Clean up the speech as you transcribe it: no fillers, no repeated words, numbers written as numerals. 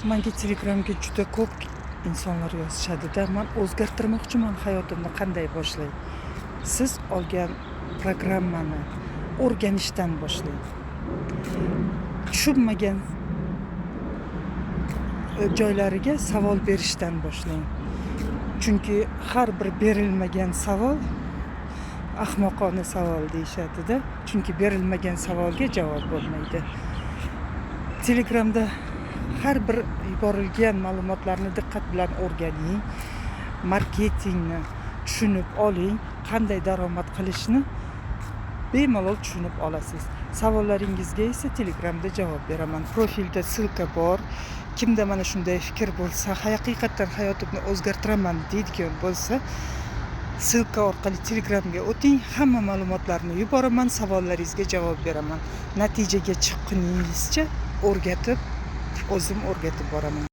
Menga Telegramga juda ko'p insonlar yozishadi-da. Men o'zgartirmoqchiman hayotimni qanday boshlayman. Siz olgan programmani o'rganishdan boshlang. Tushunmagan joylariga savol berishdan boshlang. Chunki har bir berilmagan savol ahmoqona savol deyishadi-da. Chunki berilmagan savolga javob bo'lmaydi. Telegramda har bir yuborilgan ma'lumotlarni diqqat bilan o'rganing. Marketingni tushunib oling, qanday daromad qilishni bemalol tushunib olasiz. Savollaringizga esa Telegramda javob beraman. Profilda silka bor. Kimda mana shunday fikr bo'lsa, haqiqatan hayotimni o'zgartiraman deydigan bo'lsa, silka orqali Telegramga o'ting, hamma ma'lumotlarni yuboraman, savollaringizga javob beraman. Natijaga chiqquningizcha o'zim o'rgatib boraman.